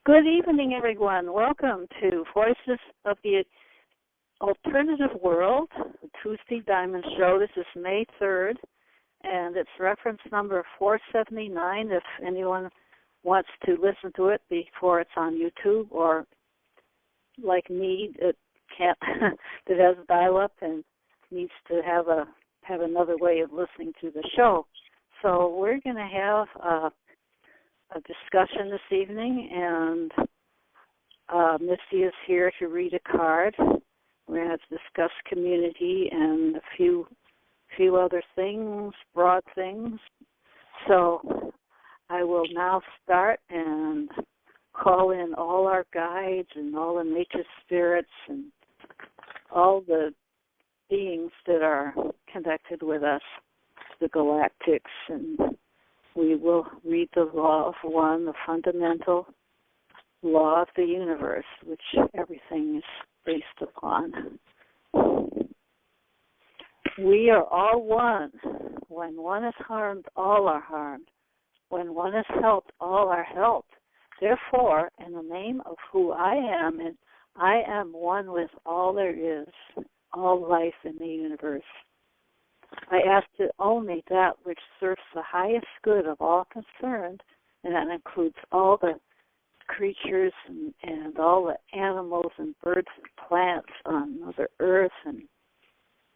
Good evening, everyone. Welcome to Voices of the Alternative World, the Tuesday Diamond Show. This is May 3rd, and it's reference number 479 if anyone wants to listen to it before it's on YouTube, or like me, it can't, that has dial-up and needs to have another way of listening to the show. So we're going to have a discussion this evening, and Misty is here to read a card. We're going to discuss community and a few other things, broad things. So I will now start and call in all our guides and all the nature spirits and all the beings that are connected with us, the galactics, and we will read the law of one, the fundamental law of the universe, which everything is based upon. We are all one. When one is harmed, all are harmed. When one is helped, all are helped. Therefore, in the name of who I am, and I am one with all there is, all life in the universe, I ask that only that which serves the highest good of all concerned, and that includes all the creatures and all the animals and birds and plants on Mother Earth and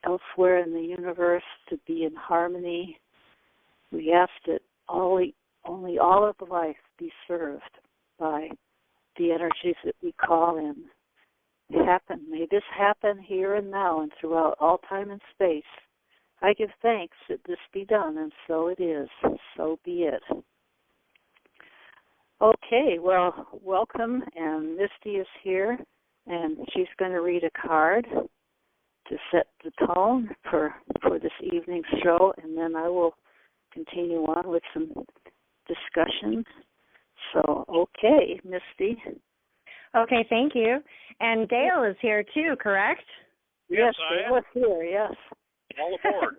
elsewhere in the universe, to be in harmony. We ask that only all of life be served by the energies that we call in. May this happen here and now and throughout all time and space. I give thanks that this be done, and so it is. So be it. Okay, well, welcome, and Misty is here, and she's going to read a card to set the tone for this evening's show, and then I will continue on with some discussion. So, okay, Misty. Okay, thank you. And Dale is here too, correct? Yes, Dale is here, yes. All aboard.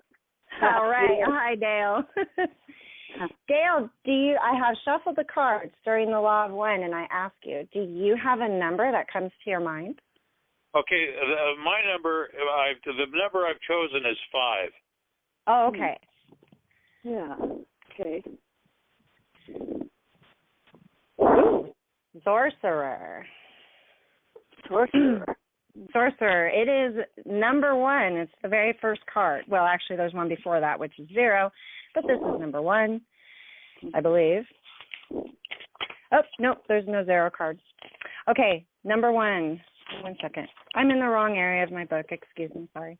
All right. Hi, Dale. Dale, I have shuffled the cards during the Law of One, and I ask you, do you have a number that comes to your mind? Okay, my number, the number I've chosen is 5. Oh, okay. Yeah, okay. Sorcerer. Sorcerer. It is number 1. It's the very first card. Well, actually, there's one before that, which is 0, but this is number 1, I believe. Oh, nope, there's no 0 cards. Okay, number 1. 1 second. I'm in the wrong area of my book. Excuse me, sorry.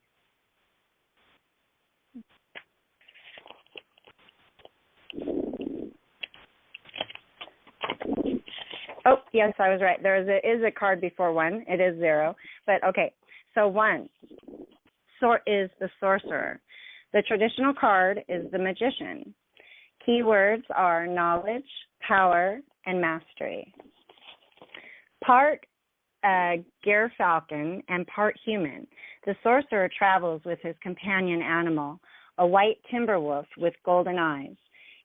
Oh, yes, I was right. There is a card before 1. It is 0. But, okay, so 1 is the sorcerer. The traditional card is the magician. Keywords are knowledge, power, and mastery. Part gerfalcon and part human, the sorcerer travels with his companion animal, a white timber wolf with golden eyes.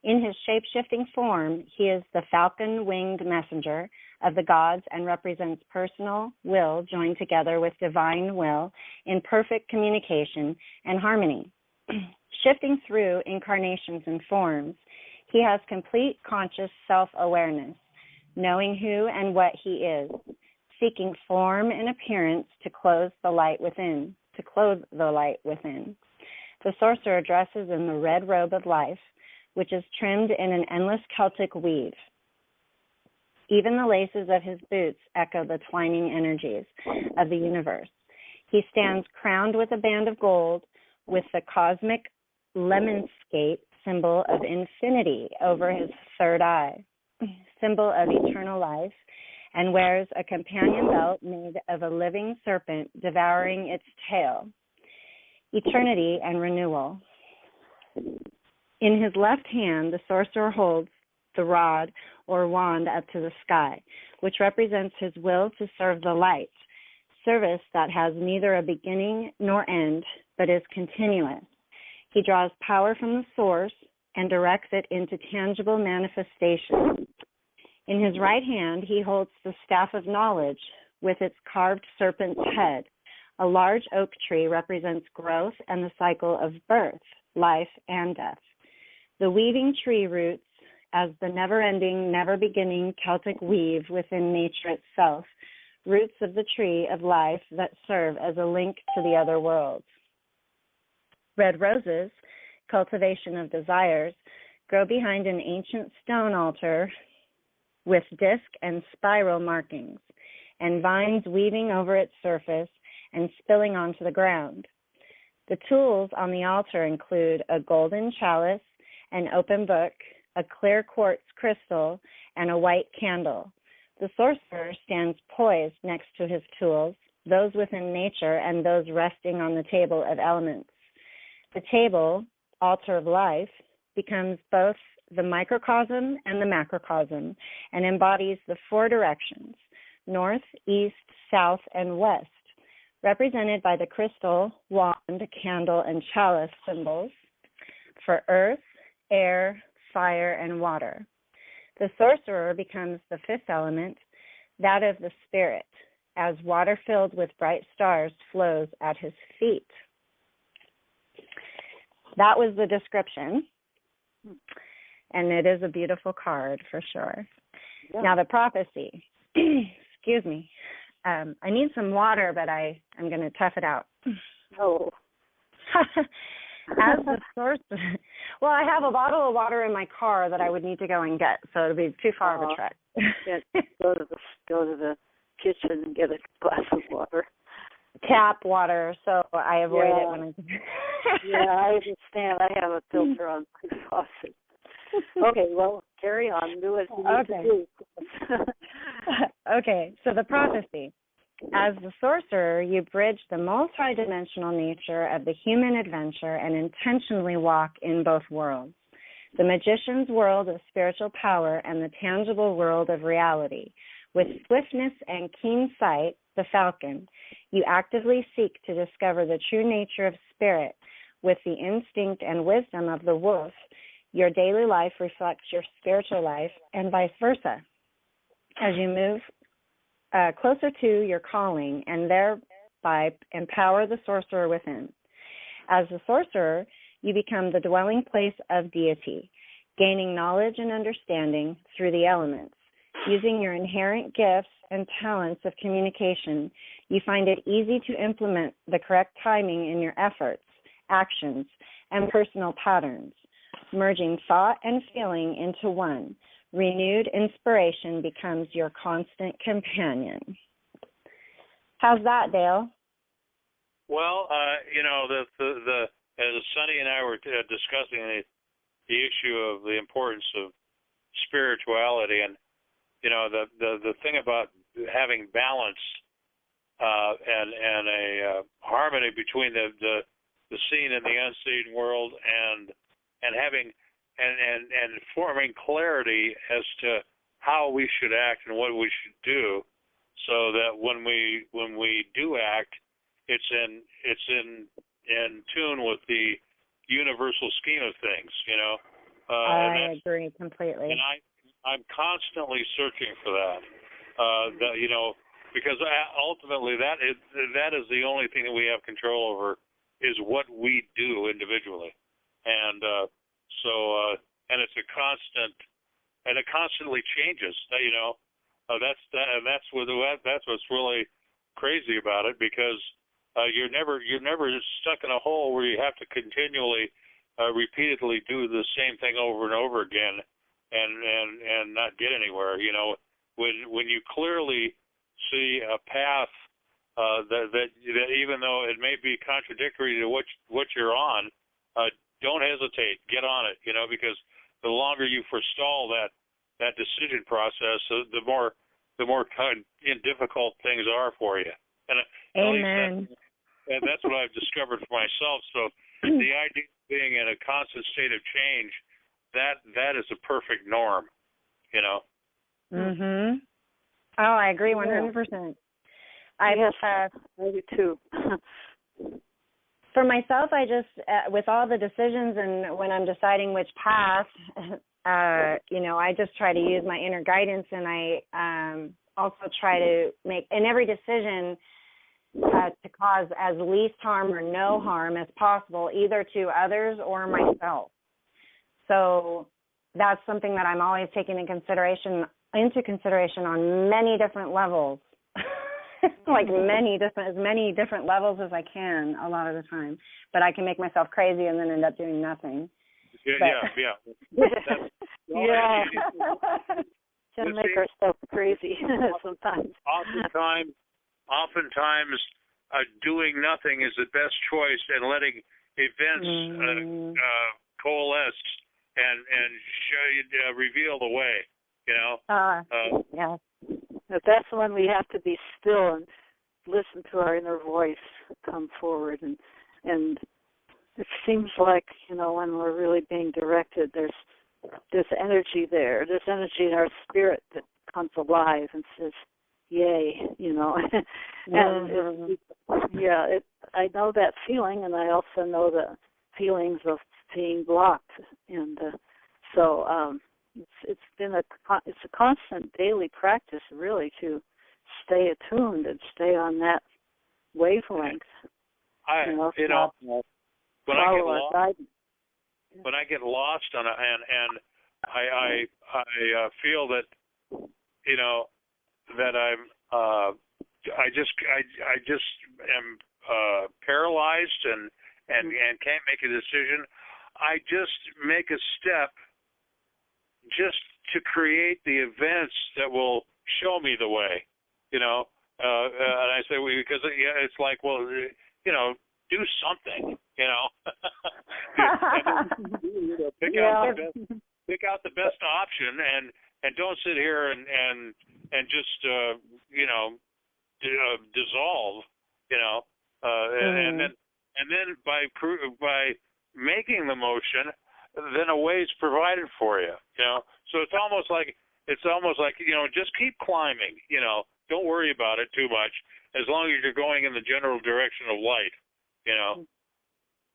In his shape-shifting form, he is the falcon-winged messenger of the gods and represents personal will joined together with divine will in perfect communication and harmony. Shifting through incarnations and forms, he has complete conscious self-awareness, knowing who and what he is, seeking form and appearance to clothe the light within. The sorcerer dresses in the red robe of life, which is trimmed in an endless Celtic weave. Even the laces of his boots echo the twining energies of the universe. He stands crowned with a band of gold with the cosmic lemonscape symbol of infinity over his third eye, symbol of eternal life, and wears a companion belt made of a living serpent devouring its tail. Eternity and renewal. In his left hand, the sorcerer holds the rod or wand up to the sky, which represents his will to serve the light, service that has neither a beginning nor end, but is continuous. He draws power from the source and directs it into tangible manifestation. In his right hand, he holds the staff of knowledge with its carved serpent's head. A large oak tree represents growth and the cycle of birth, life, and death. The weaving tree roots as the never-ending, never-beginning Celtic weave within nature itself, roots of the tree of life that serve as a link to the other worlds. Red roses, cultivation of desires, grow behind an ancient stone altar with disc and spiral markings, and vines weaving over its surface and spilling onto the ground. The tools on the altar include a golden chalice, an open book, a clear quartz crystal, and a white candle. The sorcerer stands poised next to his tools, those within nature and those resting on the table of elements. The table, altar of life, becomes both the microcosm and the macrocosm and embodies the four directions, north, east, south, and west, represented by the crystal, wand, candle, and chalice symbols for earth, air, fire, and water. The sorcerer becomes the fifth element, that of the spirit, as water filled with bright stars flows at his feet. That was the description, and it is a beautiful card for sure. Yeah. Now the prophecy. Excuse me. I need some water, but I'm going to tough it out. Oh. As the sorcerer, well, I have a bottle of water in my car that I would need to go and get, so it'll be too far of a trek. Go to the kitchen and get a glass of water. Tap water, so I avoid it when I. Yeah, I understand. I have a filter on my faucet. Okay, well, carry on. Do what you need to do. Okay, so the prophecy. As the sorcerer, you bridge the multidimensional nature of the human adventure and intentionally walk in both worlds, the magician's world of spiritual power and the tangible world of reality. With swiftness and keen sight, the falcon, you actively seek to discover the true nature of spirit. With the instinct and wisdom of the wolf, your daily life reflects your spiritual life and vice versa. As you move closer to your calling and thereby empower the sorcerer within. As the sorcerer, you become the dwelling place of deity, gaining knowledge and understanding through the elements. Using your inherent gifts and talents of communication, you find it easy to implement the correct timing in your efforts, actions, and personal patterns, merging thought and feeling into one. Renewed inspiration becomes your constant companion. How's that, Dale? Well, as Sunny and I were discussing the issue of the importance of spirituality, and the thing about having balance and a harmony between the seen and the unseen world, and having and forming clarity as to how we should act and what we should do, so that when we do act, it's in tune with the universal scheme of things, I agree completely. And I'm constantly searching for that. Because ultimately that is the only thing that we have control over, is what we do individually, and and it's a constant, and it constantly changes. That's what's really crazy about it, because you're never stuck in a hole where you have to continually, repeatedly do the same thing over and over again, and not get anywhere. When you clearly see a path that even though it may be contradictory to what you're on, don't hesitate, get on it. Because the longer you forestall that decision process, the more difficult things are for you. And Amen. And that's what I've discovered for myself. So the idea of being in a constant state of change, that is a perfect norm. Mhm. Oh, I agree 100%. I do too. For myself, I just, with all the decisions and when I'm deciding which path, I just try to use my inner guidance, and I also try to make in every decision to cause as least harm or no harm as possible, either to others or myself. So that's something that I'm always taking into consideration on many different levels, like as many different levels as I can a lot of the time. But I can make myself crazy and then end up doing nothing. Yeah. Yeah. To make ourselves crazy sometimes. Oftentimes, doing nothing is the best choice, and letting events coalesce and reveal the way. Yeah. But that's when we have to be still and listen to our inner voice come forward, and it seems like when we're really being directed, there's energy there. There's energy in our spirit that comes alive and says, "Yay!" And I know that feeling, and I also know the feelings of being blocked, and so it's a constant daily practice, really, to stay attuned and stay on that wavelength. When I get lost and I feel that that I just am paralyzed and can't make a decision, I just make a step just to create the events that will show me the way, and I say, because it's like, well, do something, pick out the best option, and don't sit here and just dissolve, and then by making the motion, then a way is provided for you, So it's almost like just keep climbing, Don't worry about it too much, as long as you're going in the general direction of light,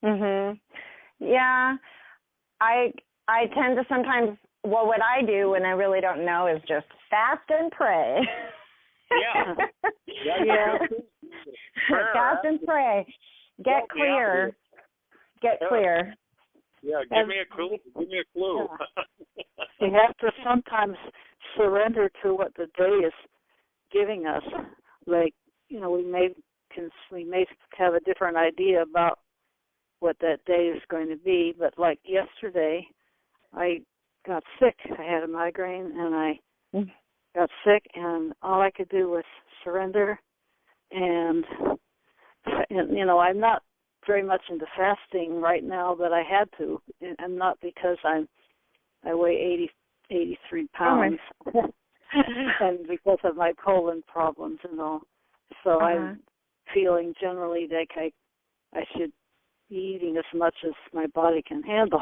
Mhm. Yeah, I tend to sometimes. Well, what I do when I really don't know is just fast and pray. Yeah. Fast and pray. Get clear. Get clear. Yeah, give me a clue. Yeah. We have to sometimes surrender to what the day is giving us. Like, we may have a different idea about what that day is going to be, but like yesterday, I got sick. I had a migraine, and I got sick, and all I could do was surrender. And I'm not very much into fasting right now, but I had to, and not because I weigh 83 pounds, and because of my colon problems and all. So I'm feeling generally like I should be eating as much as my body can handle.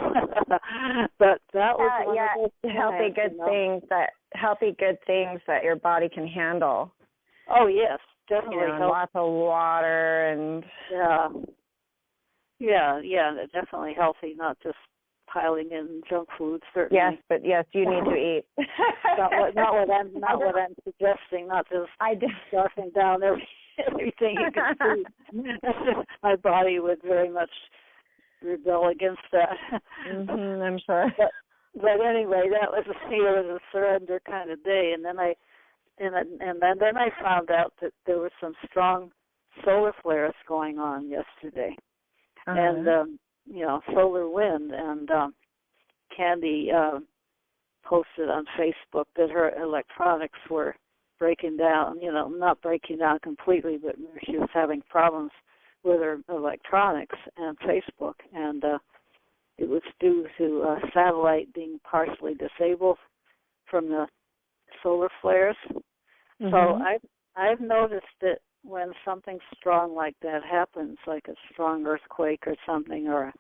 But that was healthy good things that your body can handle. Oh yes, definitely. Lots of water and definitely healthy, not just piling in junk food. Certainly. Yes, but yes, you need to eat. not what I'm suggesting. Not just stuffing down everything you can see. My body would very much rebel against that. I'm sure. But anyway, that was a surrender kind of day, and then I found out that there were some strong solar flares going on yesterday, and solar wind, and Candy posted on Facebook that her electronics were breaking down, not breaking down completely, but she was having problems with her electronics and Facebook, and it was due to a satellite being partially disabled from the solar flares. So I've noticed that when something strong like that happens, like a strong earthquake or something, or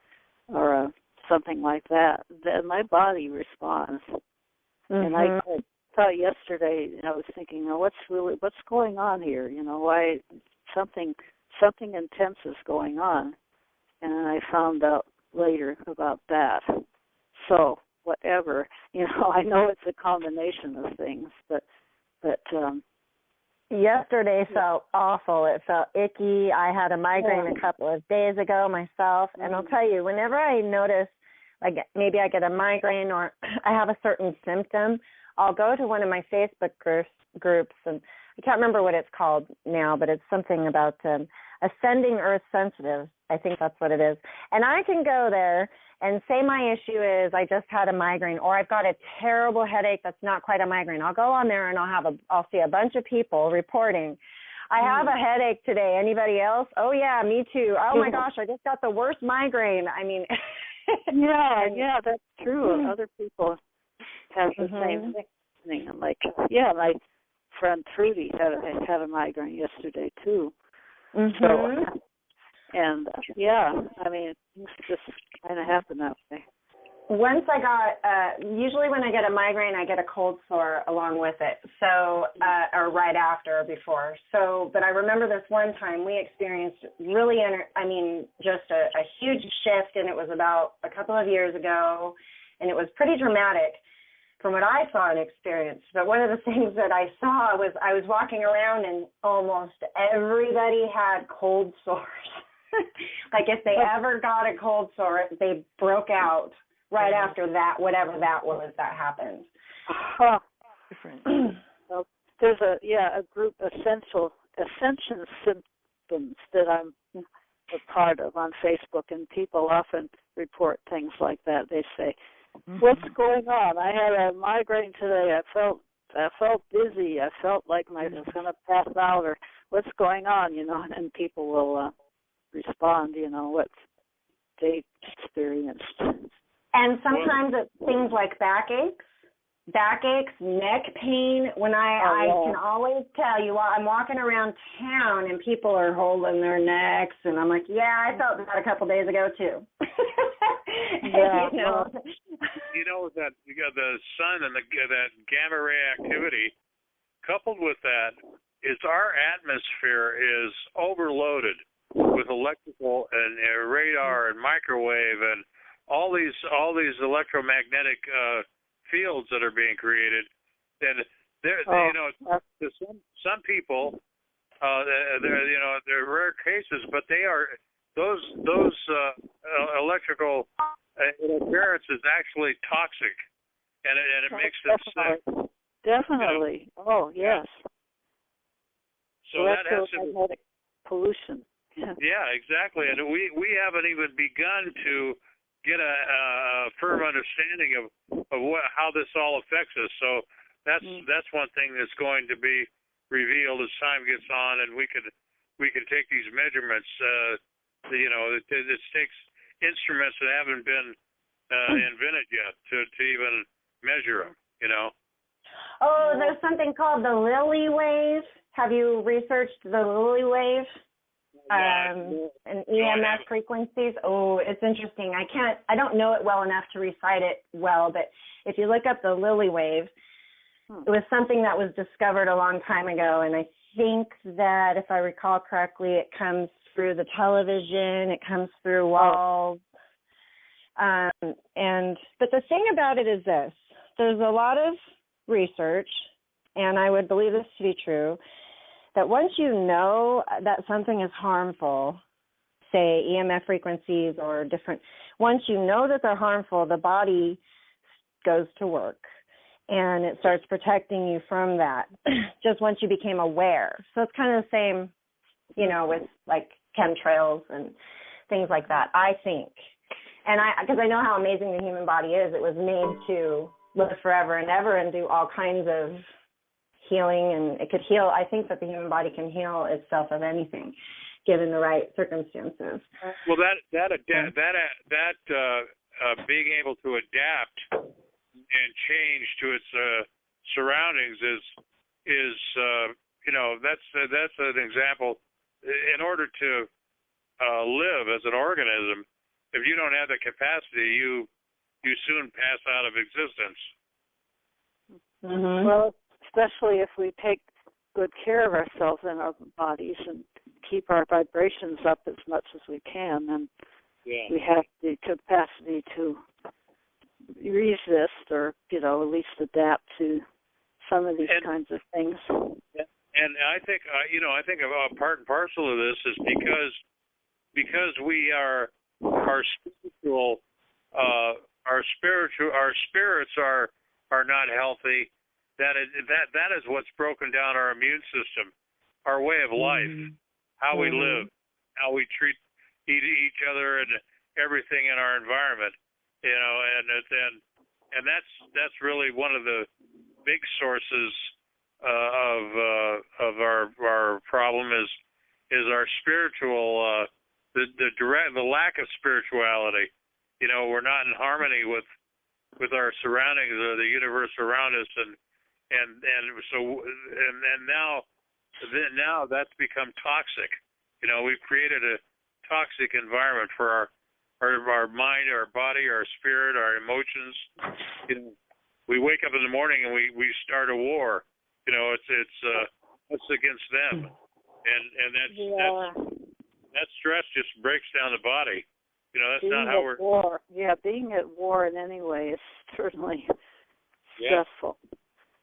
something like that, then my body responds. And I thought yesterday, I was thinking, what's going on here? Why something intense is going on, and I found out later about that. So whatever. I know it's a combination of things, but yesterday felt awful. It felt icky. I had a migraine a couple of days ago myself, and I'll tell you, whenever I notice, like maybe I get a migraine or I have a certain symptom, I'll go to one of my Facebook groups, and I can't remember what it's called now, but it's something about Ascending Earth Sensitive. I think that's what it is. And I can go there and say my issue is I just had a migraine, or I've got a terrible headache that's not quite a migraine. I'll go on there and I'll see a bunch of people reporting, I have a headache today. Anybody else? Oh yeah, me too. Oh my gosh, I just got the worst migraine. I mean, yeah, that's true. Other people have the same thing. I'm like, my friend Trudy had a migraine yesterday too. So, and I mean, things just kind of happen that way. Once I got, usually when I get a migraine, I get a cold sore along with it. So, or right after or before. So, but I remember this one time we experienced really, just a huge shift, and it was about a couple of years ago, and it was pretty dramatic from what I saw and experienced. But one of the things that I saw was I was walking around and almost everybody had cold sores. Like if they ever got a cold sore, they broke out right after that, whatever that was that happened. Different. Well, there's a group, Ascension Symptoms, that I'm a part of on Facebook, and people often report things like that. They say, what's going on? I had a migraine today. I felt dizzy. I felt like I was going to pass out, or what's going on, and people will respond, what they experienced. And sometimes it's things like backaches, neck pain. When I can always tell you, while I'm walking around town and people are holding their necks, and I'm like, I felt that a couple days ago too. That you got the sun and that gamma ray activity. Coupled with that is our atmosphere is overloaded with electrical and radar and microwave and all these electromagnetic fields that are being created. And some people, they're rare cases, but they are those electrical interference is actually toxic, and it makes them sick. Definitely. Oh yes. So that has to pollution. Yeah, exactly. And we haven't even begun to get a firm understanding of how this all affects us. So that's one thing that's going to be revealed as time gets on, and we can take these measurements. It takes instruments that haven't been invented yet to even measure them. Oh, there's something called the Lily wave. Have you researched the Lily wave? And EMF frequencies. Oh, it's interesting. I don't know it well enough to recite it well, but if you look up the Lily wave, it was something that was discovered a long time ago, and I think that if I recall correctly, it comes through the television, it comes through walls. But the thing about it is this: there's a lot of research, and I would believe this to be true, that once you know that something is harmful, say EMF frequencies or once you know that they're harmful, the body goes to work and it starts protecting you from that just once you became aware. So it's kind of the same, with like chemtrails and things like that, I think. And because I know how amazing the human body is, it was made to live forever and ever and do all kinds of healing, and it could heal. I think that the human body can heal itself of anything, given the right circumstances. Well, that being able to adapt and change to its surroundings is that's an example. In order to live as an organism, if you don't have the capacity, you soon pass out of existence. Mm-hmm. Well, especially if we take good care of ourselves and our bodies and keep our vibrations up as much as we can, then we have the capacity to resist or, at least adapt to some of these kinds of things. And I think, I think a part and parcel of this is because we are spiritual, our spirits are not healthy. That is what's broken down our immune system, our way of life, how we live, how we treat each other and everything in our environment. And that's really one of the big sources of our problem is our spiritual the lack of spirituality. We're not in harmony with our surroundings or the universe around us, and now that's become toxic. We've created a toxic environment for our mind, our body, our spirit, our emotions. We wake up in the morning and we start a war. It's against them, and that stress just breaks down the body. That's being not how we're. War. Yeah, being at war in any way is certainly stressful,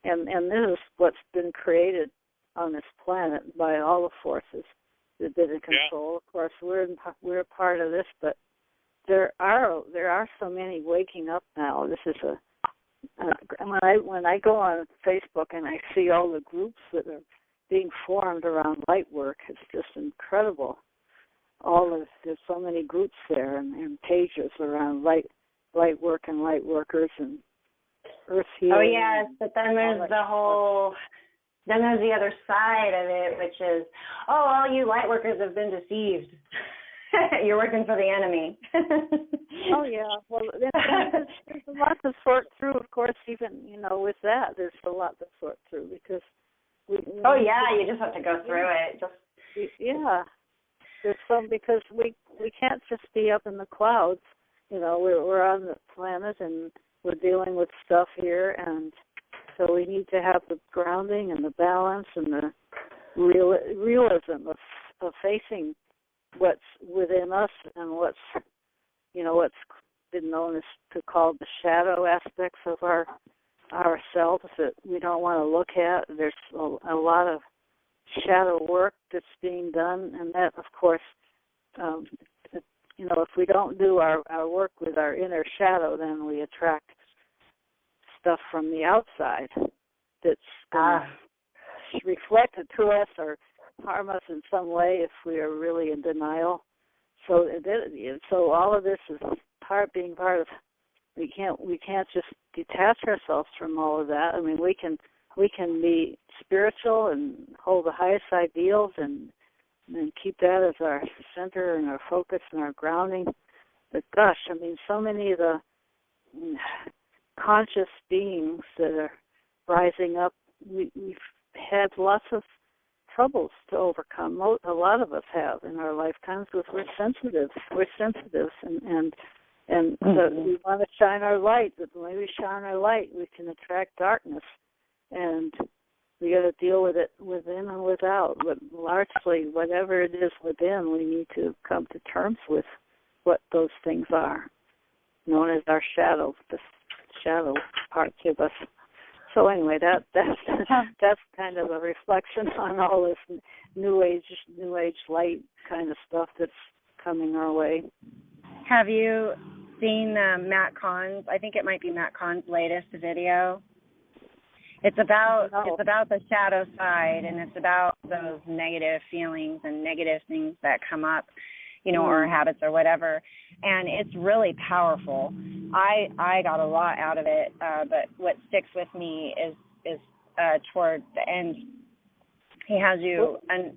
and this is what's been created on this planet by all the forces that have been in control. Of course, we're a part of this, but there are so many waking up now. This is when I go on Facebook and I see all the groups that are being formed around light work, it's just incredible. There's so many groups there and pages around light work and light workers and earth healing. Oh yes, but then there's then there's the other side of it, which is, all you light workers have been deceived. You're working for the enemy. Oh yeah, well there's a lot to sort through. Of course, even with that, there's a lot to sort through because you just have to go through it. There's some because we can't just be up in the clouds. We're on the planet and we're dealing with stuff here, and so we need to have the grounding and the balance and the realism of facing what's within us and what's been known as called the shadow aspects of ourselves that we don't want to look at. There's a lot of shadow work that's being done, and that, of course, if we don't do our work with our inner shadow, then we attract stuff from the outside that's reflected to us or harm us in some way if we are really in denial. So all of this is being part of. We can't just detach ourselves from all of that. I mean, we can be spiritual and hold the highest ideals and keep that as our center and our focus and our grounding. But gosh, I mean, so many of the conscious beings that are rising up, we've had lots of troubles to overcome. A lot of us have in our lifetimes because we're sensitive. And we want to shine our light. But when we shine our light, we can attract darkness. And we got to deal with it within and without. But largely, whatever it is within, we need to come to terms with what those things are, known as our shadows, the shadow parts of us. So anyway, that's kind of a reflection on all this new age light kind of stuff that's coming our way. Have you seen Matt Kahn's? I think it might be Matt Kahn's latest video. It's about the shadow side, and it's about those negative feelings and negative things that come up, or habits or whatever. And it's really powerful. I got a lot out of it, but what sticks with me is toward the end. He has you, and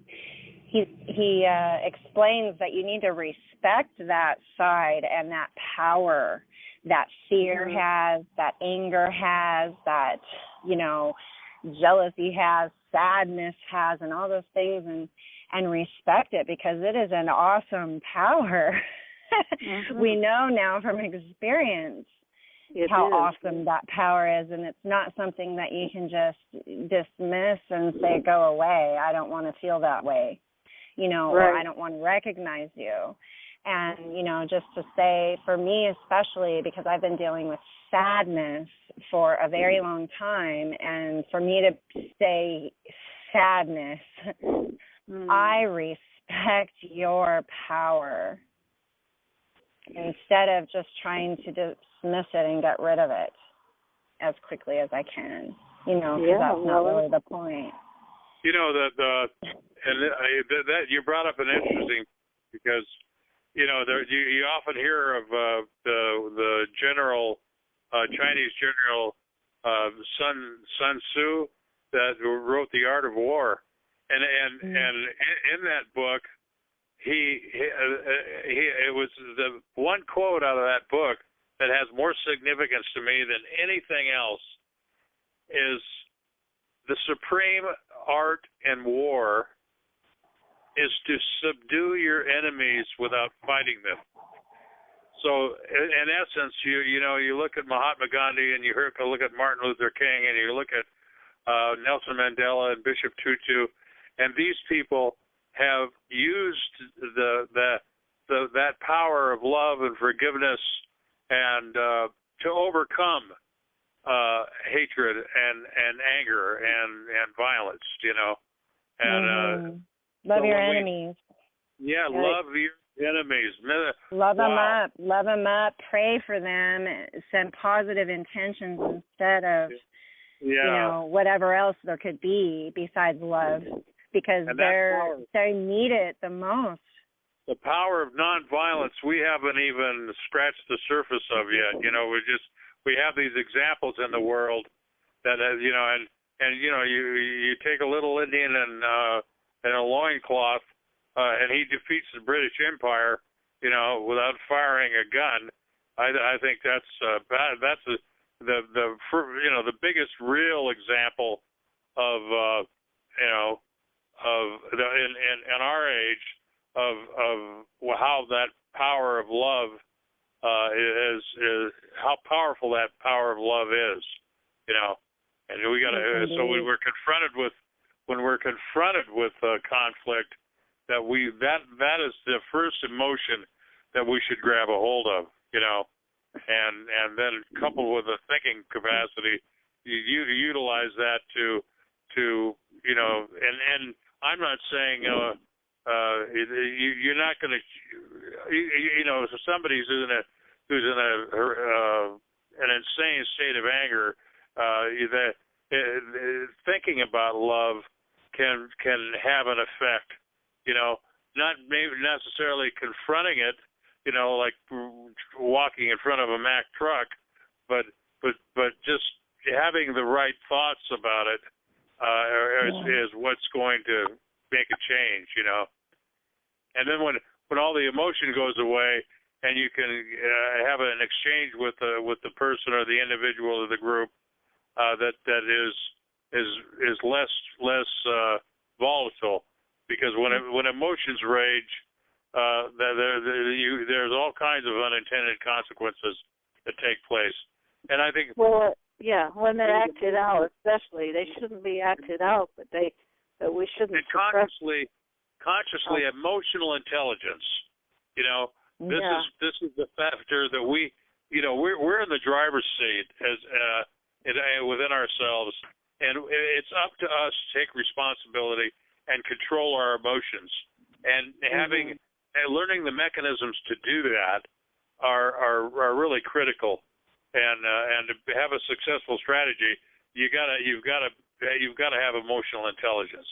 he explains that you need to respect that side and that power that fear has, that anger has, that jealousy has, sadness has, and all those things, and respect it, because it is an awesome power. We know now from experience how awesome that power is, and it's not something that you can just dismiss and say, go away, I don't want to feel that way, or I don't want to recognize you. And, just to say, for me especially, because I've been dealing with sadness for a very long time, and for me to say sadness, I respect your power instead of just trying to dismiss it and get rid of it as quickly as I can, because that's not really the point. That you brought up an interesting, because you often hear of the general Chinese general Sun Tzu that wrote The Art of War, and in that book it was the one quote out of that book that has more significance to me than anything else is the supreme art in war is to subdue your enemies without fighting them. So, in essence, you look at Mahatma Gandhi, and you look at Martin Luther King, and you look at Nelson Mandela and Bishop Tutu, and these people have used that power of love and forgiveness and to overcome hatred and anger and violence, and love your enemies. Love your enemies. Love them up. Pray for them. Send positive intentions instead of whatever else there could be besides love, because they need it the most. The power of nonviolence we haven't even scratched the surface of yet. We have these examples in the world that you take a little Indian in a loincloth, and he defeats the British Empire, without firing a gun. I think that's the biggest real example of in our age of how that power of love is how powerful that power of love is, and we got to. So when we're confronted with conflict, that is the first emotion that we should grab a hold of, and then coupled with a thinking capacity, you utilize that to and I'm not saying you're not going to so somebody who's in an insane state of anger, thinking about love can have an effect, not maybe necessarily confronting it, like walking in front of a Mack truck, but just having the right thoughts about it is what's going to make a change, And then when all the emotion goes away, and you can have an exchange with the person or the individual or the group that is less volatile, because when emotions rage, there's all kinds of unintended consequences that take place, and I think when they're acted out, especially they shouldn't be acted out, but we shouldn't consciously emotional intelligence. This is the factor that we're in the driver's seat as within ourselves, and it's up to us to take responsibility and control our emotions. And learning the mechanisms to do that are really critical. And to have a successful strategy, you've got to have emotional intelligence.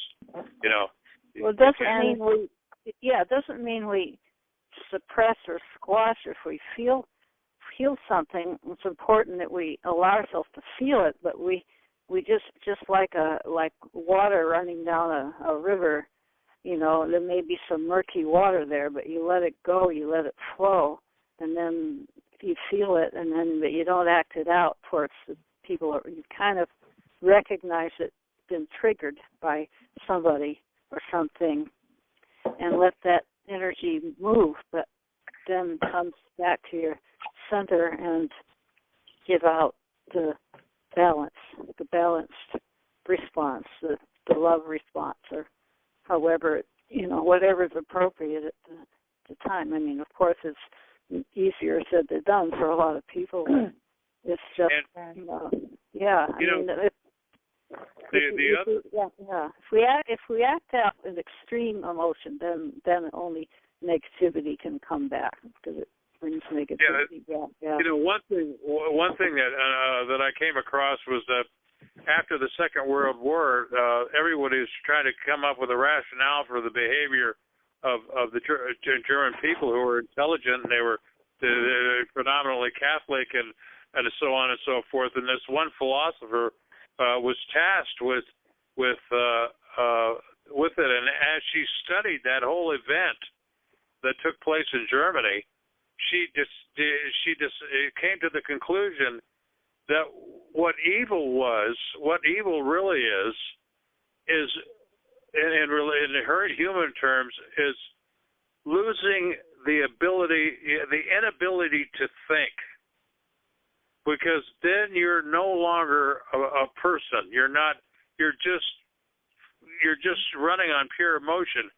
Well, it doesn't mean we suppress or squash. If we feel something, it's important that we allow ourselves to feel it. But we just like water running down a river. There may be some murky water there, but you let it go, you let it flow, and then you feel it, but you don't act it out towards the people. You kind of recognize it's been triggered by somebody or something, and let that energy move, but then comes back to your center and give out the balanced response, the love response, or however, whatever is appropriate at the time. I mean, of course, it's easier said than done for a lot of people. But it's just, yeah. If we act out with extreme emotion, then only negativity can come back because it brings negativity back. Yeah. One thing that I came across was that after the Second World War, everybody was trying to come up with a rationale for the behavior of the German people who were intelligent, and they were predominantly Catholic and so on and so forth. And this one philosopher was tasked with it, and as she studied that whole event that took place in Germany, she came to the conclusion that what evil really is in her human terms, is losing the inability to think. Because then you're no longer a person. You're just running on pure emotion,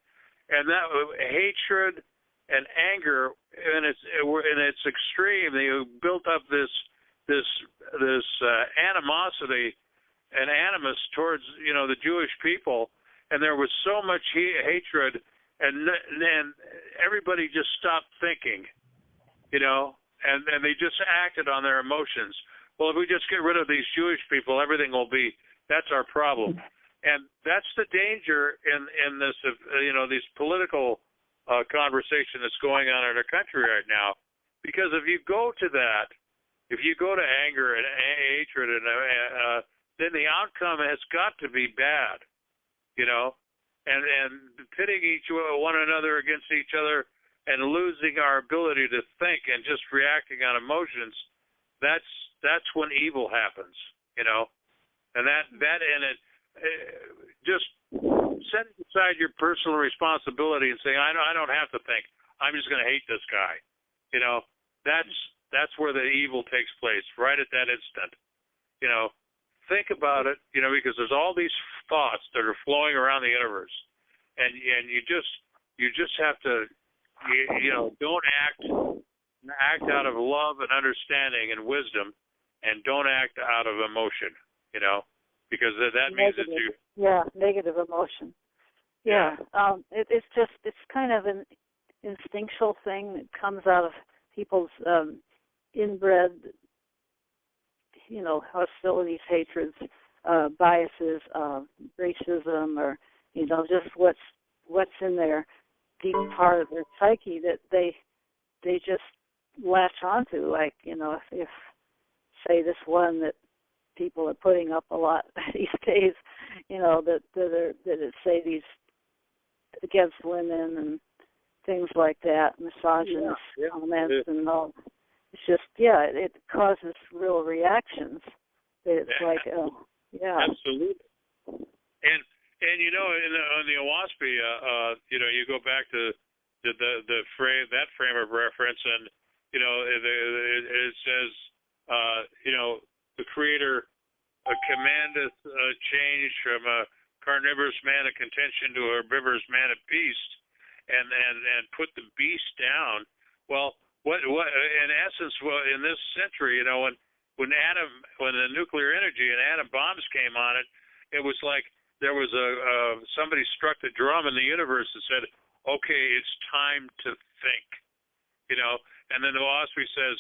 and that hatred and anger, and it's extreme. You built up this animosity and animus towards the Jewish people, and there was so much hatred, and everybody just stopped thinking, and they just acted on their emotions. Well, if we just get rid of these Jewish people, everything will be. That's our problem, and that's the danger in this these political conversation that's going on in our country right now. Because if you go to that, if you go to anger and hatred, and then the outcome has got to be bad, and pitting one another against each other and losing our ability to think and just reacting on emotions. That's when evil happens, and just setting aside your personal responsibility and saying, I don't have to think. I'm just going to hate this guy. That's where the evil takes place, right at that instant. Think about it, because there's all these thoughts that are flowing around the universe, and you just have to, don't act out of love and understanding and wisdom, and don't act out of emotion, because that means that you. Yeah, negative emotion. Yeah, it's kind of an instinctual thing that comes out of people's inbred, hostilities, hatreds, biases, racism, or just what's in their deep part of their psyche that they just latch onto. Like if say this one that people are putting up a lot these days, that say these against women and things like that, misogynist comments and all. It's just, it causes real reactions. It's like, absolutely. And on the OWASP, you go back to the frame of reference, and it says, the Creator commandeth change from a carnivorous man of contention to a herbivorous man of peace, and put the beast down. Well, what in essence, in this century, when the nuclear energy and atom bombs came on it, it was like there was somebody struck the drum in the universe and said, okay, it's time to think, and then the OSPI says,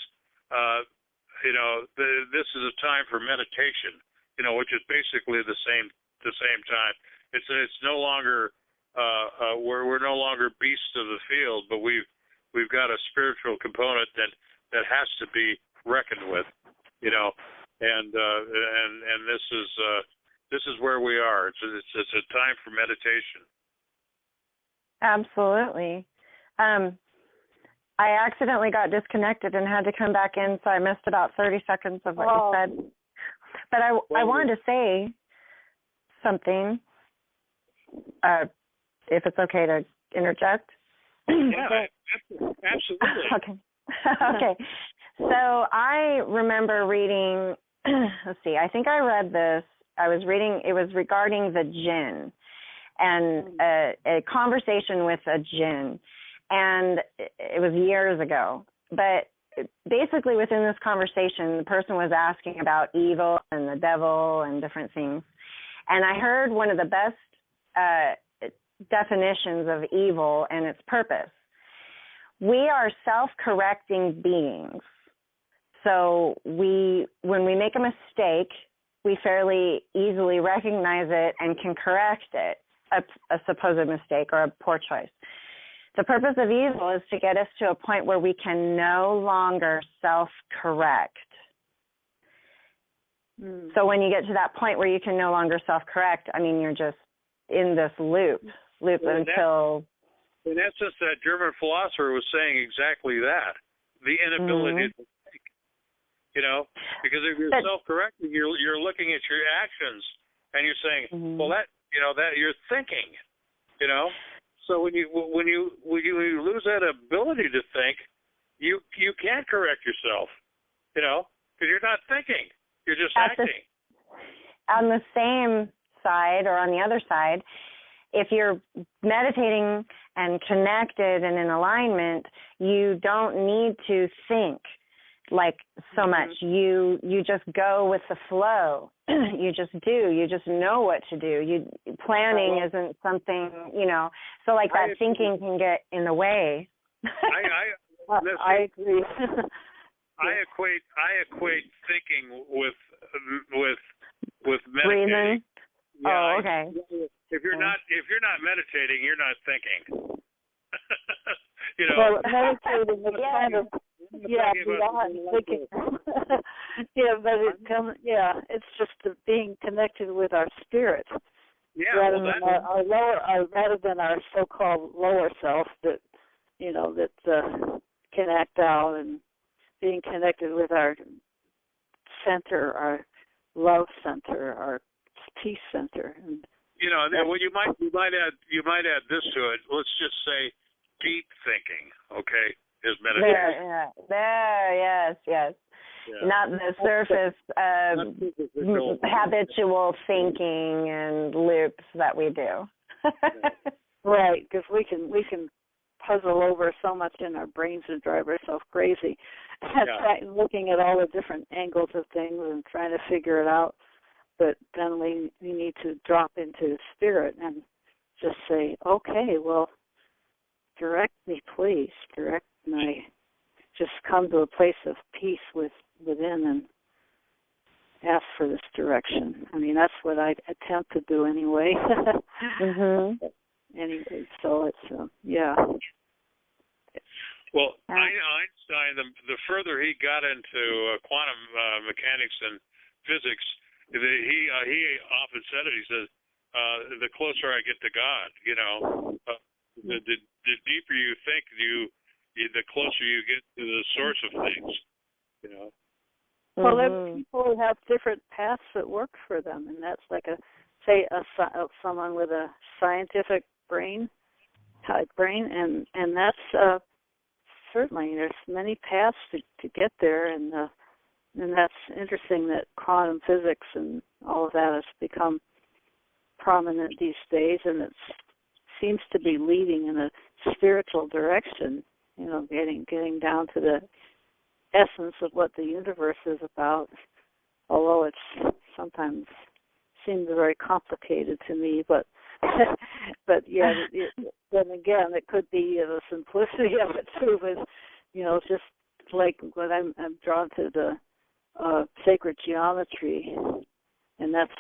this is a time for meditation, which is basically the same time. It's no longer we're no longer beasts of the field, but we've got a spiritual component that has to be reckoned with, and this is where we are. It's a time for meditation. Absolutely. I accidentally got disconnected and had to come back in, so I missed about 30 seconds of what you said. But I wanted to say something, if it's okay to interject. Yeah, absolutely. Okay. Okay. So I remember reading, let's see, I think I read this. I was reading, it was regarding the jinn and a conversation with a jinn. And it was years ago. But basically within this conversation, the person was asking about evil and the devil and different things. And I heard one of the best definitions of evil and its purpose. We are self-correcting beings. So when we make a mistake, we fairly easily recognize it and can correct it, a supposed mistake or a poor choice. The purpose of evil is to get us to a point where we can no longer self-correct. So when you get to that point where you can no longer self-correct, I mean, you're just in this loop until... In essence, that German philosopher was saying exactly that, the inability to think, because if you're self-correcting, you're looking at your actions and you're saying, well, that you're thinking, So when you lose that ability to think, you can't correct yourself, because you're not thinking, you're just acting. On the same side or on the other side, if you're meditating and connected and in alignment, you don't need to think like so much. You just go with the flow. You just do. You just know what to do. Planning isn't something, so like that thinking can get in the way. I agree. I equate thinking with meditating. Breathing. Yeah, okay. If you're not meditating, you're not thinking. Well, meditating is kind of beyond thinking. But it's just being connected with our spirit. Yeah, rather than our so-called lower self that can act out, and being connected with our center, our love center, our peace center. And well, you might add this to it. Let's just say deep thinking, okay, is meditation. Yes. Yeah. Not the surface habitual thinking and loops that we do. Right, because we can puzzle over so much in our brains and drive ourselves crazy. Looking at all the different angles of things and trying to figure it out. But then we need to drop into spirit and just say, okay, well, direct me, please. Direct me. Just come to a place of peace within and ask for this direction. I mean, that's what I attempt to do anyway. Anyway, so it's, Well, Einstein, the further he got into quantum mechanics and physics, he often said it. He says, the closer I get to God, the deeper you think, the closer you get to the source of things, Well, there people have different paths that work for them, and that's like someone with a scientific type brain, and that's certainly there's many paths to get there, and that's interesting that quantum physics and all of that has become prominent these days, and it seems to be leading in a spiritual direction, getting down to the essence of what the universe is about, although it's sometimes seems very complicated to me, but then again, it could be the simplicity of it too, but just like what I'm drawn to the sacred geometry, and that's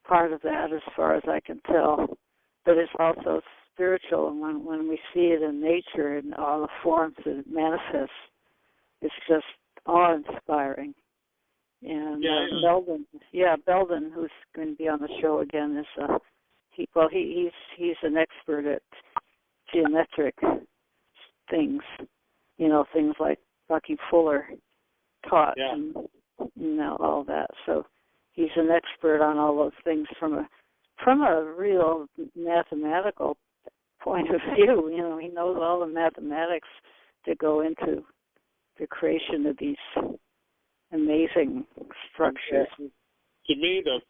part of that as far as I can tell. But it's also spiritual, and when we see it in nature and all the forms that it manifests, it's just awe-inspiring. And Belden, who's going to be on the show again, is he's an expert at geometric things, things like Bucky Fuller taught, and all that. So he's an expert on all those things from a real mathematical point of view. He knows all the mathematics that go into the creation of these amazing structures. To me, the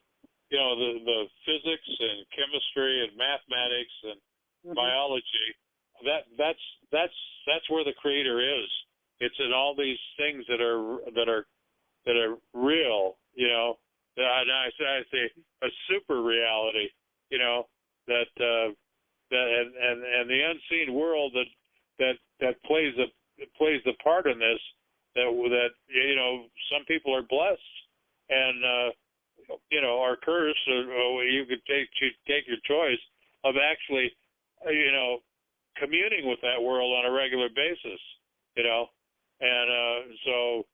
physics and chemistry and mathematics and biology that's where the Creator is. It's in all these things that are real, you know. And I say a super reality, you know, that and the unseen world that plays the part in this. That you know, some people are blessed and you know, are cursed. Or you could take your choice of actually, you know, communing with that world on a regular basis, you know. And so,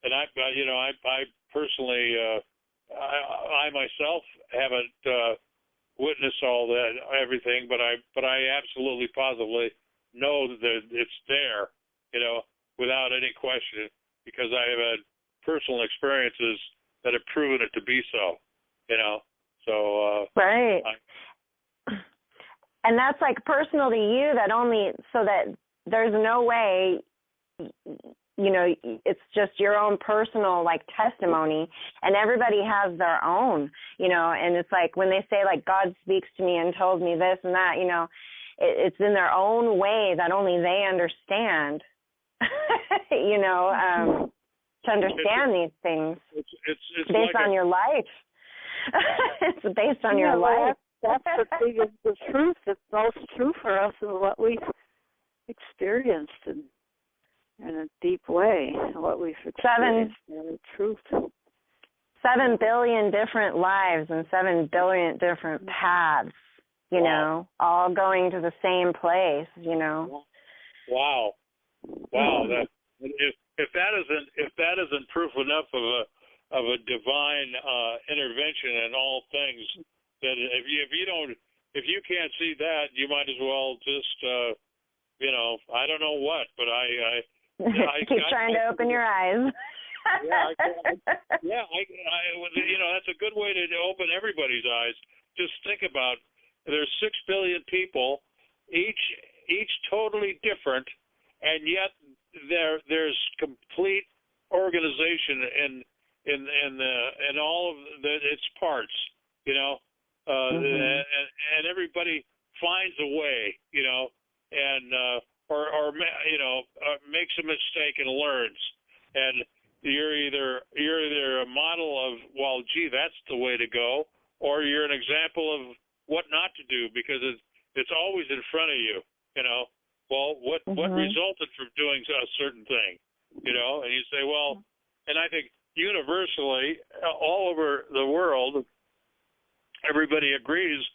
and I you know, I personally, I myself haven't witnessed all that, everything, but I absolutely positively know that it's there, you know, without any question, because I have had personal experiences that have proven it to be so, you know. So right. And that's like personal to you, that only, so that there's no way, you know, it's just your own personal like testimony, and everybody has their own, you know. And it's like when they say like God speaks to me and told me this and that, you know, it's in their own way that only they understand. You know, to understand these things. It's based like on your life. It's based on your life. That's the truth. It's most true for us and what we've experienced in a deep way. What we've experienced in the truth. 7 billion different lives and 7 billion different paths. You know, all going to the same place. You know. Wow. That if that isn't proof enough of a divine intervention in all things, that if you can't see that, you might as well just you know, I don't know what, but I keep trying to open your eyes. Yeah, you know, that's a good way to open everybody's eyes. Just think about, there's 6 billion people, each totally different, and yet there's complete organization in all of its parts, you know, and everybody finds a way, you know, and or you know, makes a mistake and learns, and you're either a model of, well, gee, that's the way to go, or you're an example of what not to do, because it's always in front of you, you know. Well, what resulted from doing a certain thing, you know? And you say, well, and I think universally, all over the world, everybody agrees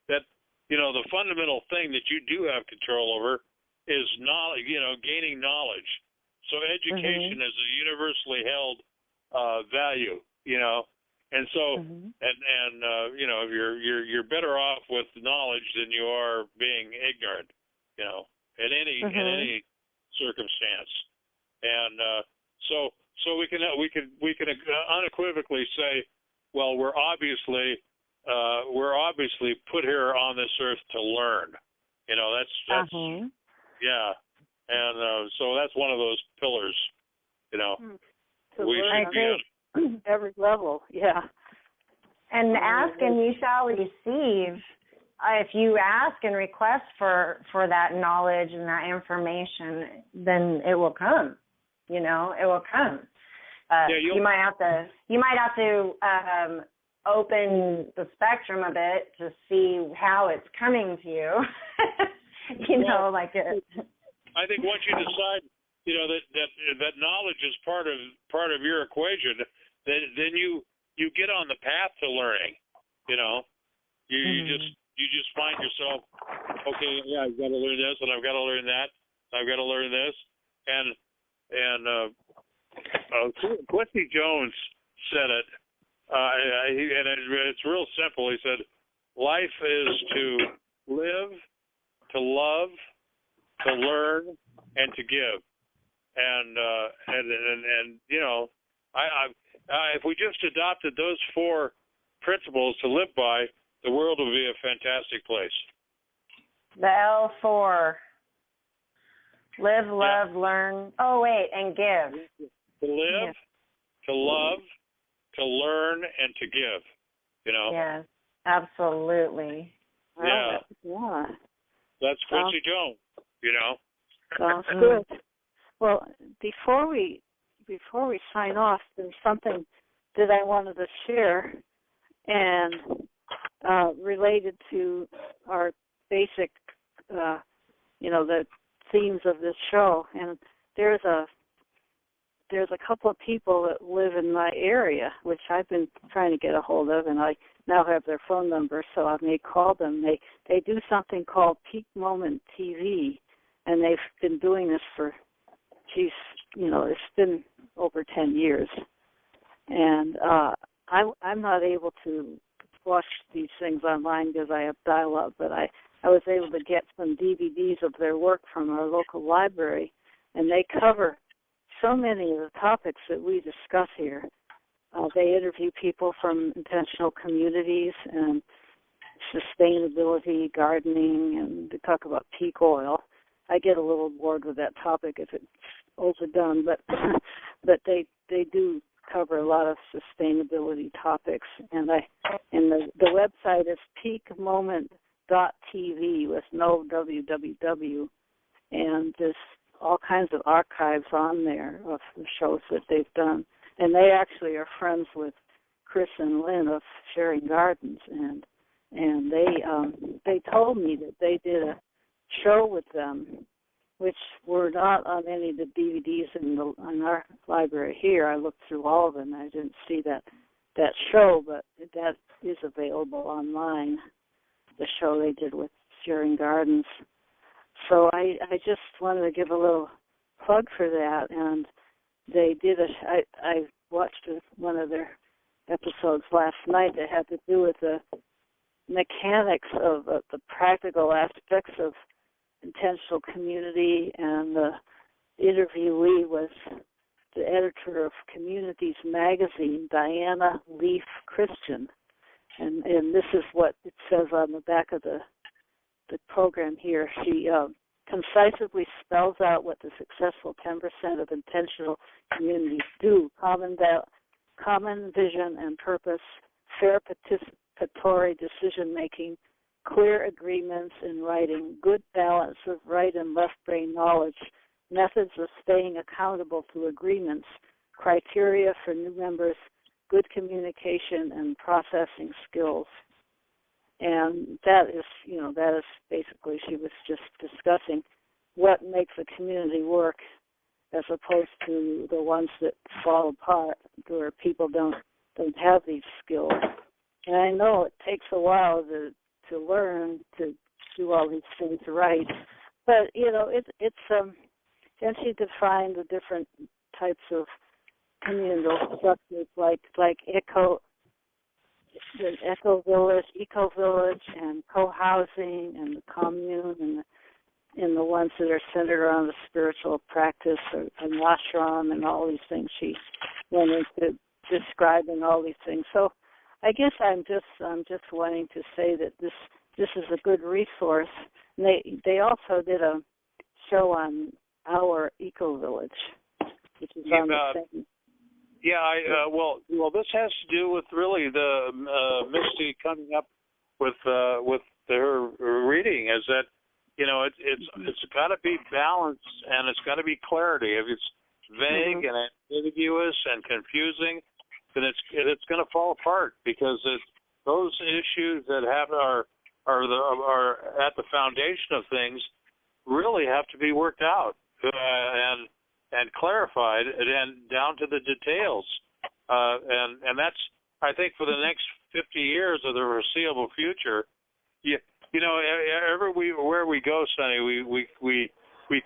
that, you know, the fundamental thing that you do have control over is knowledge, you know, gaining knowledge. So education is a universally held value, you know. And so, and you know, you're better off with knowledge than you are being ignorant, you know, in any circumstance. And so we can unequivocally say, well, we're obviously put here on this earth to learn. You know, that's yeah. And so that's one of those pillars, you know. We should be on every level, yeah. And ask and you shall receive. If you ask and request for that knowledge and that information, then it will come. You know, it will come. You might have to open the spectrum a bit to see how it's coming to you. You know, like it. I think once you decide, you know, that knowledge is part of your equation, then you get on the path to learning. You know, you just find yourself, okay, yeah, I've got to learn this, and I've got to learn that, I've got to learn this, and Quincy Jones said it, and it's real simple. He said, "Life is to live, to love, to learn, and to give." And you know, if we just adopted those 4 principles to live by, the world would be a fantastic place. The L4. Live, love, learn. Oh, wait, and give. To live, to love, to learn, and to give. You know? Yes, absolutely. Yeah. Yeah. That's Quincy Jones. you know. Sounds good. Well, before we sign off, there's something that I wanted to share, and related to our basic, the themes of this show. And there's a couple of people that live in my area, which I've been trying to get a hold of, and I now have their phone number, so I may call them. They do something called Peak Moment TV, and they've been doing this for, it's been over 10 years. And I'm not able to watch these things online because I have dial-up, but I was able to get some DVDs of their work from our local library, and they cover so many of the topics that we discuss here. They interview people from intentional communities and sustainability, gardening, and they talk about peak oil. I get a little bored with that topic if it's overdone, but they do cover a lot of sustainability topics. And the website is peakmoment.tv with no www, and there's all kinds of archives on there of the shows that they've done. And they actually are friends with Chris and Lynn of Sharing Gardens, and they told me that they did a show with them, which were not on any of the DVDs in our library here. I looked through all of them. I didn't see that show, but that is available online, the show they did with Sharing Gardens. So I just wanted to give a little plug for that, and they did I watched one of their episodes last night that had to do with the mechanics of the practical aspects of intentional community, and the interviewee was the editor of Communities Magazine, Diana Leaf Christian, and this is what it says on the back of the program here. She concisely spells out what the successful 10% of intentional communities do: common vision and purpose, fair participatory decision-making, clear agreements in writing, good balance of right and left brain knowledge, methods of staying accountable to agreements, criteria for new members, good communication, and processing skills. And that is basically, she was just discussing what makes a community work as opposed to the ones that fall apart where people don't have these skills. And I know it takes a while to learn to do all these things right, but it's then she defined the different types of communal structures like the eco village, and co-housing, and the commune, and the ones that are centered around the spiritual practice, and ashram, and all these things. She went into describing all these things. So I guess I'm just wanting to say that this is a good resource. And they also did a show on our eco village, which is on the same. Yeah, well, this has to do with really the Misty coming up with her reading. Is that it's got to be balanced, and it's got to be clarity. If it's vague and ambiguous and confusing, then it's going to fall apart, because those issues that are at the foundation of things really have to be worked out and clarified, and down to the details. And that's, I think, for the next 50 years of the foreseeable future. Where we go, Sonny, we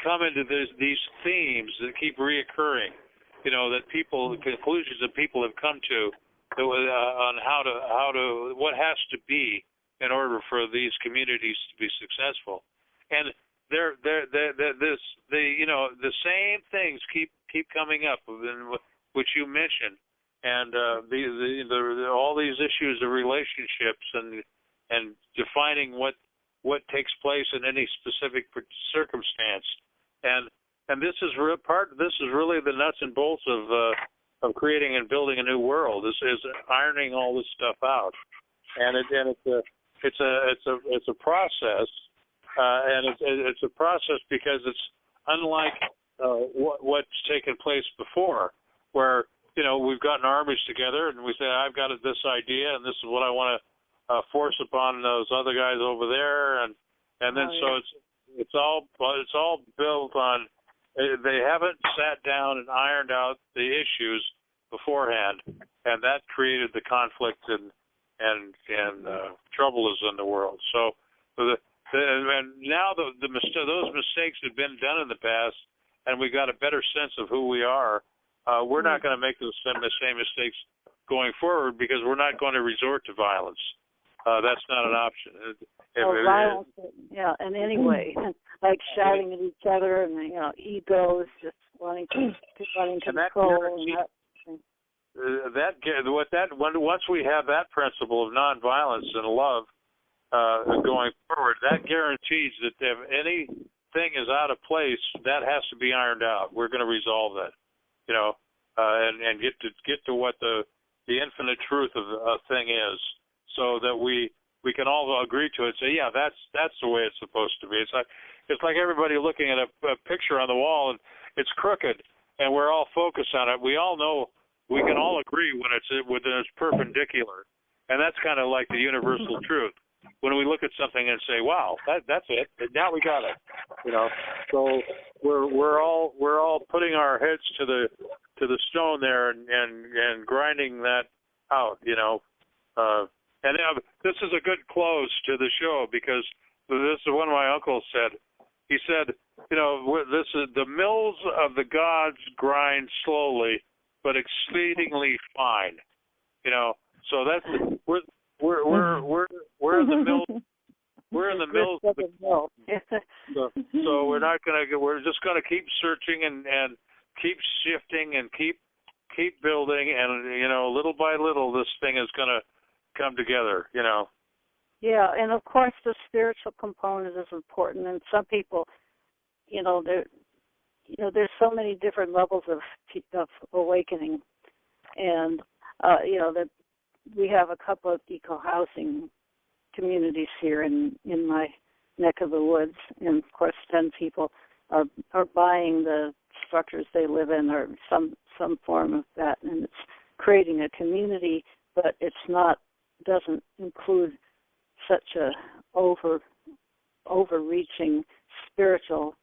come into these themes that keep reoccurring. The conclusions that people have come to on what has to be in order for these communities to be successful. And the same things keep coming up, which you mentioned, and all these issues of relationships and defining what takes place in any specific circumstance, and this is really the nuts and bolts of creating and building a new world. This is ironing all this stuff out, and it's a process and it's a process because it's unlike what's taken place before, where we've gotten armies together and we say I've got this idea and this is what I want to force upon those other guys over there, and then so it's all built on. They haven't sat down and ironed out the issues beforehand, and that created the conflict and trouble is in the world. So and now those mistakes have been done in the past, and we've got a better sense of who we are. We're not going to make the same mistakes going forward because we're not going to resort to violence. That's not an option. Violence, in any way, like shouting at each other and egos, just wanting control. Once we have that principle of nonviolence and love going forward, that guarantees that if anything is out of place, that has to be ironed out. We're going to resolve that, and get to what the infinite truth of a thing is, so that we can all agree to it. Say, yeah, that's the way it's supposed to be. It's like everybody looking at a picture on the wall and it's crooked, and we're all focused on it. We all know. We can all agree when it's perpendicular, and that's kind of like the universal truth. When we look at something and say, "Wow, that's it," now we got it. So we're all putting our heads to the stone there and grinding that out. And this is a good close to the show because this is what my uncle said. He said, this is the mills of the gods grind slowly, but exceedingly fine. So that's we're in the mills. We're in the mills. So we're not gonna. We're just gonna keep searching and keep shifting and keep building, and little by little, this thing is gonna come together. Yeah, and of course the spiritual component is important, and some people, there's so many different levels of awakening, and that we have a couple of eco-housing communities here in my neck of the woods, and of course 10 people are buying the structures they live in or some form of that, and it's creating a community, but doesn't include such a overreaching spiritual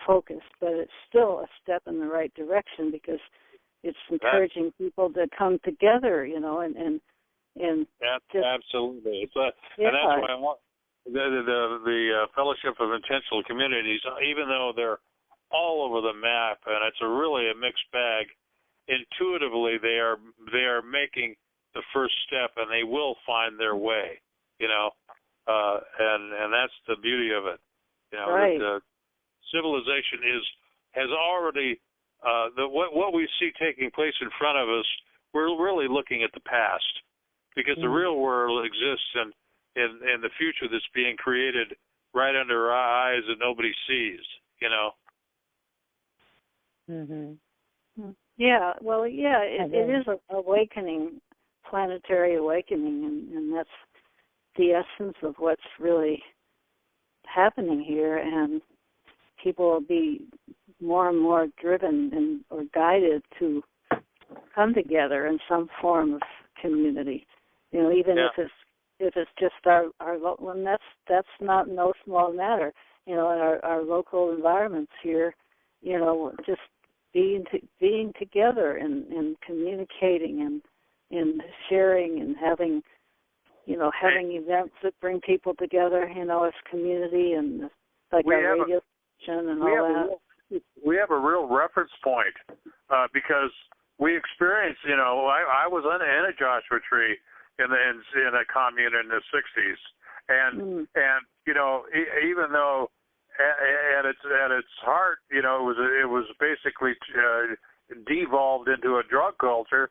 focus, but it's still a step in the right direction because it's encouraging people to come together, and just, absolutely. And that's why I want the Fellowship of Intentional Communities, even though they're all over the map and it's really a mixed bag. Intuitively, they are making the first step, and they will find their way. And that's the beauty of it. Right. The civilization has already what we see taking place in front of us. We're really looking at the past, because the real world exists in the future that's being created right under our eyes that nobody sees. Yeah. Well, yeah. It is an awakening, planetary awakening, and that's the essence of what's really happening here, and people will be more and more driven or guided to come together in some form of community. Even if it's just our local, and that's not no small matter. In our local environments here, just being together and communicating and sharing and having events that bring people together, as community, and like our radio station and all that. We have a real reference point because we experienced, I was in a Joshua tree in a commune in the 60s, and even though at its heart, it was basically devolved into a drug culture.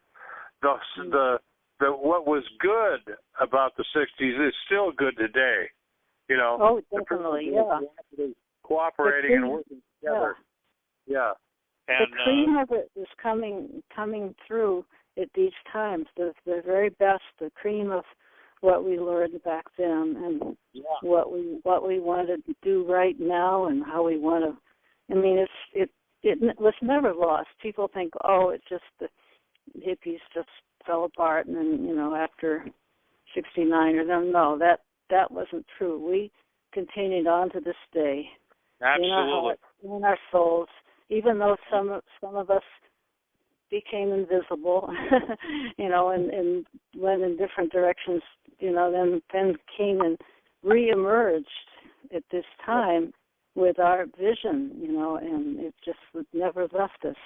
What was good about the 60s is still good today. Oh, definitely, cooperating and working together. Yeah. And the cream of it is coming through at these times. The very best, the cream of what we learned back then and what we wanted to do right now and how we want to. I mean, it was never lost. People think, oh, it's just the hippies just fell apart, and then after '69 or them. No, that wasn't true. We continued on to this day. Absolutely. In our souls, even though some of us became invisible, and went in different directions, then came and reemerged at this time with our vision, and it just never left us.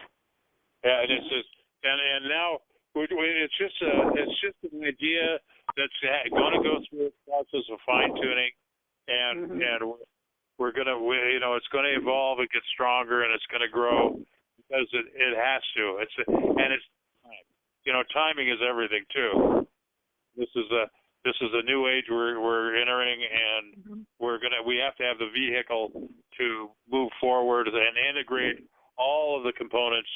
Yeah, and it's just, and now it's just an idea that's going to go through a process of fine tuning, and we're gonna, it's going to evolve, it gets stronger, and it's going to grow because it has to. It's timing is everything too. This is a new age we're entering, and we have to have the vehicle to move forward and integrate all of the components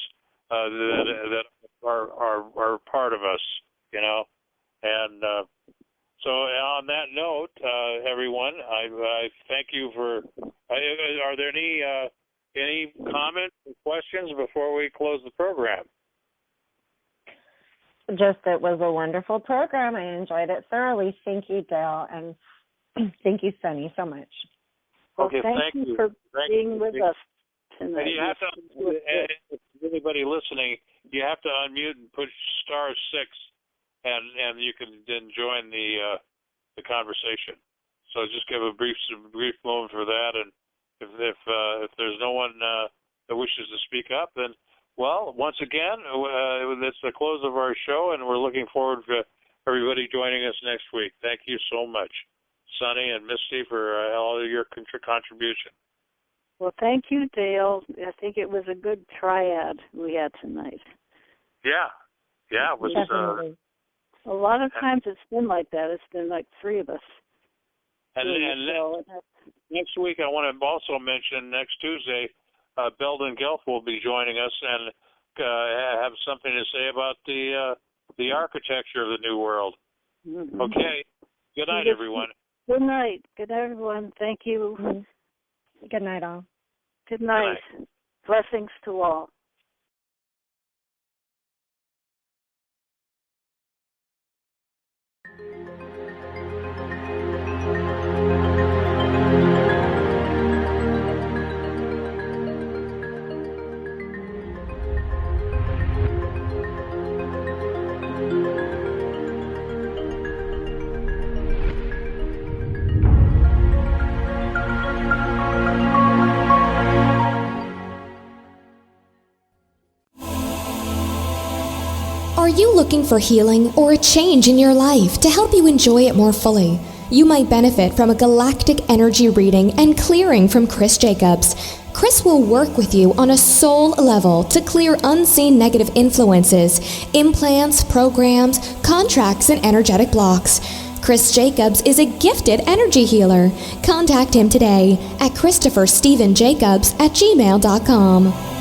that are part of us, and so on that note, everyone, I thank you for. Are there any comments or questions before we close the program? Just, it was a wonderful program. I enjoyed it thoroughly. Thank you, Dale, and thank you, Sunny, so much. Well, okay, thank you for being with us tonight. And you have to, if anybody listening, you have to unmute and push *6, and you can then join the conversation. So just give a brief moment for that, and if there's no one that wishes to speak up, then. Well, once again, it's the close of our show, and we're looking forward to everybody joining us next week. Thank you so much, Sunny and Misty, for all of your contribution. Well, thank you, Dale. I think it was a good triad we had tonight. Yeah, it was. Definitely. A lot of times it's been like that. It's been like three of us. And next week, I want to also mention next Tuesday, Belden Gelf will be joining us and have something to say about the architecture of the New World. Mm-hmm. Okay. Good night, everyone. Good night. Good night, everyone. Thank you. Mm-hmm. Good night, all. Good night. Good night. Blessings to all. Are you looking for healing or a change in your life to help you enjoy it more fully? You might benefit from a galactic energy reading and clearing from Chris Jacobs. Chris will work with you on a soul level to clear unseen negative influences, implants, programs, contracts, and energetic blocks. Chris Jacobs is a gifted energy healer. Contact him today at ChristopherStephenJacobs@gmail.com.